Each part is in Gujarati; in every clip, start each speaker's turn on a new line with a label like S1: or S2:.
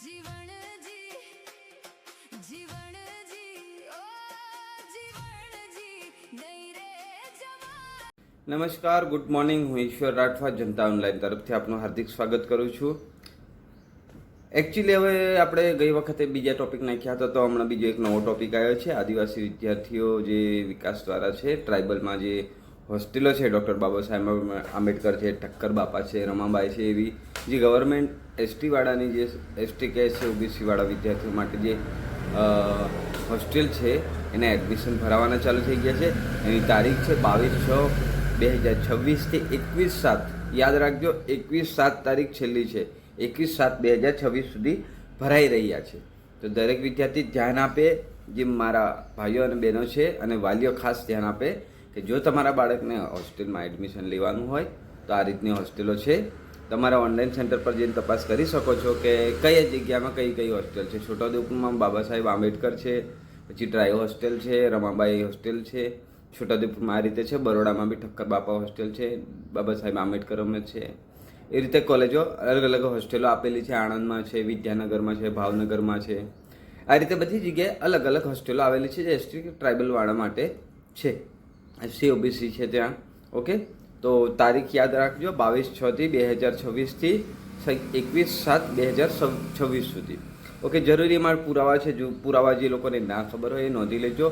S1: જીવણજી જીવણજી ઓ જીવણજી નહીં રે જવા.
S2: નમસ્કાર, ગુડ મોર્નિંગ. હું ઈશ્વર રાઠવા જનતા ઓનલાઈન તરફથી આપનું હાર્દિક સ્વાગત કરું છું. એકચ્યુઅલી હવે આપણે ગઈ વખતે બીજા ટોપિક નાખ્યા હતા, તો હમણાં બીજો એક નવો ટોપિક આવ્યો છે. આદિવાસી વિદ્યાર્થીઓ જે વિકાસ દ્વારા છે, ટ્રાઇબલમાં જે હોસ્ટેલો છે, ડૉક્ટર બાબા સાહેબ આંબેડકર છે, ઠક્કર બાપા છે, રમાબાઈ છે, એવી જે ગવર્મેન્ટ એસટીવાળાની જે એસટી કે છે ઓબીસીવાળા વિદ્યાર્થીઓ માટે જે હોસ્ટેલ છે એને એડમિશન ભરાવાના ચાલુ થઈ ગયા છે. એની તારીખ છે 22/6/2026 થી 21/7. યાદ રાખજો, 21/7 તારીખ છેલ્લી છે. 21/7/2026 સુધી ભરાઈ રહ્યા છે. તો દરેક વિદ્યાર્થી ધ્યાન આપે, જે મારા ભાઈઓ અને બહેનો છે અને વાલીઓ ખાસ ધ્યાન આપે કે જો તમારા બાળકને હોસ્ટેલમાં એડમિશન લેવાનું હોય તો આ રીતની હોસ્ટેલો છે. તમારા ઓનલાઈન સેન્ટર પર જઈને તપાસ કરી શકો છો કે કઈ જગ્યામાં કઈ કઈ હોસ્ટેલ છે. છોટાઉદેપુરમાં બાબા સાહેબ આંબેડકર છે, પછી ટ્રાય હોસ્ટેલ છે, રમાબાઈ હોસ્ટેલ છે. છોટાઉદેપુરમાં આ રીતે છે. બરોડામાં બી ઠક્કર બાપા હોસ્ટેલ છે, બાબા સાહેબ આંબેડકરમાં છે. એ રીતે કોલેજો અલગ અલગ હોસ્ટેલો આપેલી છે. આણંદમાં છે, વિદ્યાનગરમાં છે, ભાવનગરમાં છે. આ રીતે બધી જગ્યાએ અલગ અલગ હોસ્ટેલો આવેલી છે જે એસટી ટ્રાઇબલવાળા માટે છે. એસસી ઓબીસી છે ત્યાં. ઓકે, તો તારીખ યાદ રાખજો, 22/6/2026 થી 21/7/2026 સુધી. ઓકે, જરૂરી અમારા પુરાવા છે. જો પુરાવા જે લોકોને ના ખબર હોય એ નોંધી લેજો.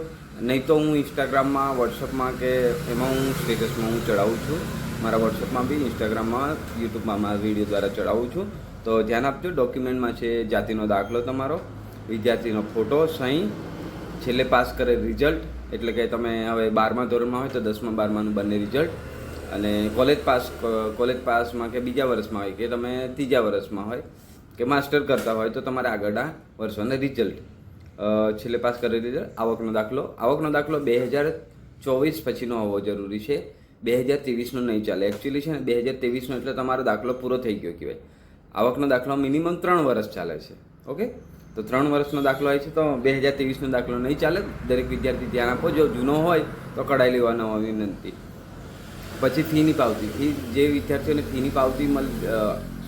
S2: નહીં તો હું ઇન્સ્ટાગ્રામમાં, વોટ્સઅપમાં કે એમાં હું સ્ટેટસમાં હું ચડાવું છું. મારા વોટ્સઅપમાં બી, ઇન્સ્ટાગ્રામમાં, યુટ્યુબમાં મારા વિડીયો દ્વારા ચડાવું છું. તો ધ્યાન આપજો. ડોક્યુમેન્ટમાં છે જાતિનો દાખલો તમારો, વિદ્યાર્થીનો ફોટો, સહી, છેલ્લે પાસ કરેલ રિઝલ્ટ, એટલે કે તમે હવે 12મા ધોરણમાં હોય તો 10મા 12માનું બંને રિઝલ્ટ, અને કોલેજ પાસમાં કે બીજા વર્ષમાં હોય કે તમે ત્રીજા વર્ષમાં હોય કે માસ્ટર કરતા હોય તો તમારે આગળના વર્ષોના રિઝલ્ટ, છેલ્લે પાસ કરેલ રિઝલ્ટ, આવકનો દાખલો. આવકનો દાખલો 2024 પછીનો હોવો જરૂરી છે. 2023નો નહીં ચાલે. એકચ્યુઅલી છે ને 2023નો એટલે તમારો દાખલો પૂરો થઈ ગયો કહેવાય. આવકનો દાખલો મિનિમમ 3 વર્ષ ચાલે છે. ઓકે, તો 3 વર્ષનો દાખલો હોય છે તો 2023નો દાખલો નહીં ચાલે. દરેક વિદ્યાર્થી ધ્યાન આપો. જો જૂનો હોય તો કઢાઈ લેવાનો વિનંતી. પછી ફીની પાવતી. જે વિદ્યાર્થીઓને ફીની પાવતી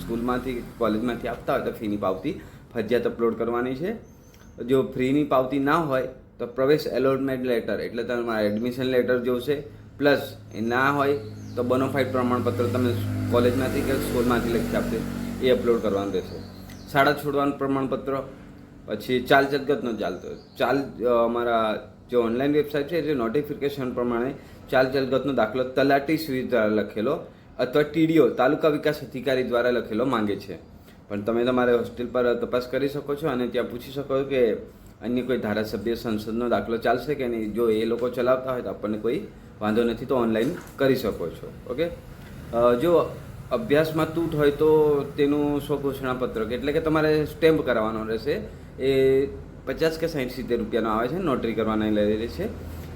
S2: સ્કૂલમાંથી, કોલેજમાંથી આપતા હોય તો ફીની પાવતી ફરજિયાત અપલોડ કરવાની છે. જો ફ્રીની પાવતી ના હોય તો પ્રવેશ એલોટમેન્ટ લેટર, એટલે તમારા એડમિશન લેટર જોશે. પ્લસ એ ના હોય તો બોનોફાઇડ પ્રમાણપત્ર તમે કોલેજમાંથી કે સ્કૂલમાંથી લખી આપશે, એ અપલોડ કરવાનું રહેશે. શાળા છોડવાનું પ્રમાણપત્ર. પછી ચાલ ચલગતનો અમારા જે ઓનલાઈન વેબસાઇટ છે, જે નોટિફિકેશન પ્રમાણે ચાલ ચલગતનો દાખલો તલાટી શ્રી દ્વારા લખેલો અથવા ટીડીઓ, તાલુકા વિકાસ અધિકારી દ્વારા લખેલો માંગે છે. પણ તમે તમારા હોસ્ટેલ પર તપાસ કરી શકો છો અને ત્યાં પૂછી શકો કે અન્ય કોઈ ધારાસભ્ય, સંસદનો દાખલો ચાલશે કે નહીં. જો એ લોકો ચલાવતા હોય તો આપણને કોઈ વાંધો નથી, તો ઓનલાઈન કરી શકો છો. ઓકે, જો અભ્યાસમાં તૂટ હોય તો તેનું સ્વઘોષણાપત્રક, એટલે કે તમારે સ્ટેમ્પ કરાવવાનો રહેશે. એ 50 કે 60-70 રૂપિયાનો આવે છે. નોટરી કરવાના લઈ છે,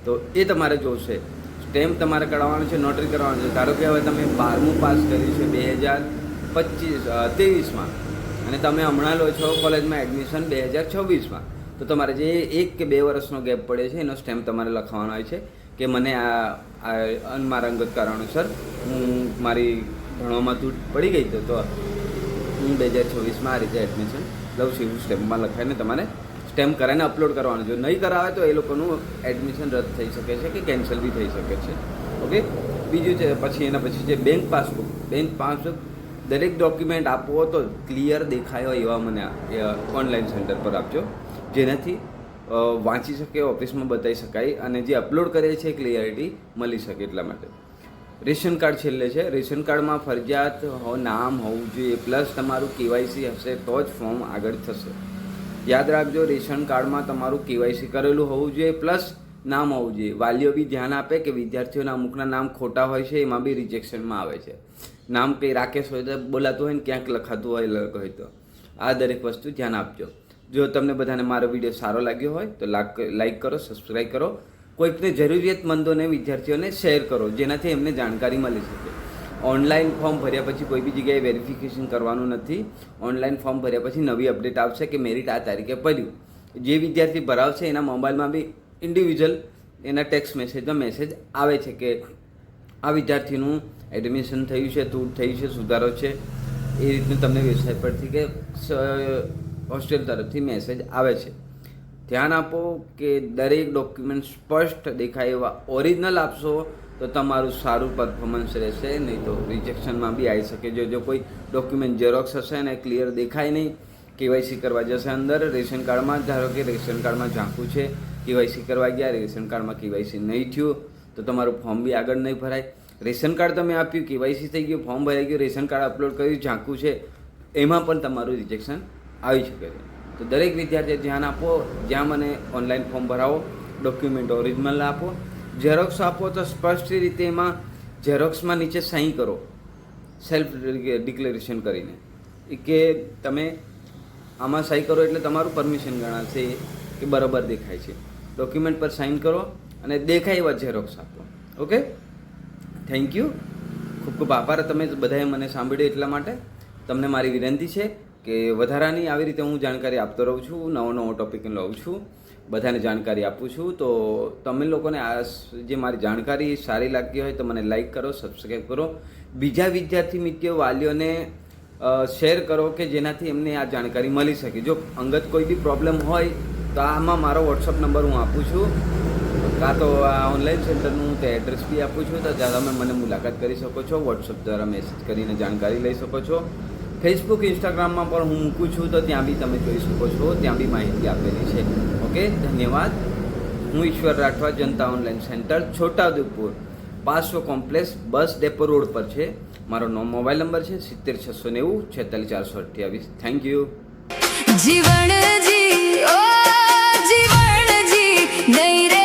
S2: તો એ તમારે જોશે. સ્ટેમ્પ તમારે કરાવવાનું છે, નોટરી કરવાનું છે. ધારો કે હવે તમે 12મું પાસ કર્યું છે 2023માં અને તમે હમણાં લો છો કોલેજમાં એડમિશન 2026માં, તો તમારે જે 1 કે 2 વર્ષનો ગેપ પડે છે એનો સ્ટેમ્પ તમારે લખાવવાનો હોય છે કે મને આ મારા અંગત કારણોસર મારી ભણવામાં તૂટ પડી ગઈ તો હું 2026માં આ રીતે એડમિશન લઉં છું. એવું સ્ટેમ્પમાં લખાઈને તમારે સ્ટેમ્પ કરાવીને અપલોડ કરવાનું. જો નહીં કરાવે તો એ લોકોનું એડમિશન રદ થઈ શકે છે કે કેન્સલ બી થઈ શકે છે. ઓકે, બીજું છે પછી એના પછી છે બેંક પાસબુક. દરેક ડોક્યુમેન્ટ આપવો તો ક્લિયર દેખાયો એવા મને ઓનલાઈન સેન્ટર પર આપજો, જેનાથી વાંચી શકે, ઓફિસમાં બતાવી શકાય અને જે અપલોડ કરીએ છીએ ક્લિયરિટી મળી શકે. એટલા માટે રેશન કાર્ડ છેલ્લે છે. રેશન કાર્ડમાં ફરજિયાત નામ હોવું જોઈએ, પ્લસ તમારું કેવાયસી હશે તો જ ફોર્મ આગળ થશે. યાદ રાખજો, રેશન કાર્ડમાં તમારું કેવાયસી કરેલું હોવું જોઈએ, પ્લસ નામ હોવું જોઈએ. વાલીઓ બી ધ્યાન આપે કે વિદ્યાર્થીઓના અમુકના નામ ખોટા હોય છે, એમાં બી રિજેક્શનમાં આવે છે. નામ કંઈ રાકેશ હોય તો બોલાતું હોય ને ક્યાંક લખાતું હોય તો આ દરેક વસ્તુ ધ્યાન આપજો. જો તમને બધાને મારો વિડીયો સારો લાગ્યો હોય તો લાઈક કરો, સબસ્ક્રાઈબ કરો. કોઈકને જરૂરિયાતમંદોને, વિદ્યાર્થીઓને શેર કરો, જેનાથી એમને જાણકારી મળી શકે. ઓનલાઈન ફોર્મ ભર્યા પછી કોઈ બી જગ્યાએ વેરિફિકેશન કરવાનું નથી. ઓનલાઈન ફોર્મ ભર્યા પછી નવી અપડેટ આવશે કે મેરિટ આ તારીખે પડ્યું. જે વિદ્યાર્થી ભરાવશે એના મોબાઈલમાં બી ઇન્ડિવિજ્યુઅલ એના ટેક્સ્ટ મેસેજમાં મેસેજ આવે છે કે આ વિદ્યાર્થીનું એડમિશન થયું છે, તૂટ થઈ છે, સુધારો છે. એ રીતનું તમને વેબસાઇટ પરથી કે હોસ્ટેલ તરફથી મેસેજ આવે છે. ધ્યાન આપો કે દરેક ડોક્યુમેન્ટ સ્પષ્ટ દેખાય એવા ઓરિજિનલ આપશો તો તમારું સારું પરફોર્મન્સ રહેશે, નહીં તો રિજેક્શનમાં બી આવી શકે. જો કોઈ ડોક્યુમેન્ટ ઝેરોક્સ હશે ને ક્લિયર દેખાય નહીં, કેવાયસી કરવા જશે અંદર રેશન કાર્ડમાં, ધારો કે રેશન કાર્ડમાં ઝાંખું છે, કેવાયસી કરવા ગયા, રેશન કાર્ડમાં કેવાયસી નહીં થયું તો તમારું ફોર્મ બી આગળ નહીં ભરાય. રેશન કાર્ડ તમે આપ્યું, કેવાયસી થઈ ગયું, ફોર્મ ભરાઈ ગયું, રેશન કાર્ડ અપલોડ કર્યું, ઝાંખું છે, એમાં પણ તમારું રિજેક્શન આવી શકે છે. તો દરેક વિદ્યાર્થીએ ધ્યાન આપો, જ્યાં મને ઓનલાઈન ફોર્મ ભરાવો, ડોક્યુમેન્ટ ઓરિજિનલ આપો, ઝેરોક્સ આપો તો સ્પષ્ટ રીતે એમાં ઝેરોક્સમાં નીચે સહી કરો, સેલ્ફ ડિક્લેરેશન કરીને કે તમે આમાં સહી કરો એટલે તમારું પરમિશન ગણાશે કે બરાબર દેખાય છે. ડોક્યુમેન્ટ પર સાઇન કરો અને દેખાય એવા ઝેરોક્સ આપો. ઓકે, થેન્ક યુ, ખૂબ ખૂબ આભાર તમે બધાએ મને સાંભળ્યું એટલા માટે. તમને મારી વિનંતી છે કે વધારાની આવી રીતે હું જાણકારી આપતો રહું છું, નવો ટોપિક લઉં છું, બધાને જાણકારી આપું છું. તો તમે લોકોને આ જે મારી જાણકારી સારી લાગતી હોય તો મને લાઈક કરો, સબસ્ક્રાઈબ કરો, બીજા વિદ્યાર્થી મિત્રો વાલીઓને શેર કરો કે જેનાથી એમને આ જાણકારી મળી શકે. જો અંગત કોઈ બી પ્રોબ્લેમ હોય તો આમાં મારો વોટ્સઅપ નંબર હું આપું છું, કાં તો આ ઓનલાઈન સેન્ટરનું હું તે એડ્રેસ બી આપું છું, તો ત્યાં તમે મને મુલાકાત કરી શકો છો, વોટ્સઅપ દ્વારા મેસેજ કરીને જાણકારી લઈ શકો છો. ફેસબુક, ઇન્સ્ટાગ્રામમાં પણ હું મૂકું છું, તો ત્યાં બી તમે જોઈ શકો છો, ત્યાં બી માહિતી આપેલી છે. ઓકે, ધન્યવાદ. હું Ishwar Rathwa, Janata online centre, Chhota Udepur, 500 complex, bus depot road પર છે. મારો મોબાઈલ નંબર છે 70 690 46 428. Thank you.
S1: જીવણ જી ઓ જીવણ જી નહીં રે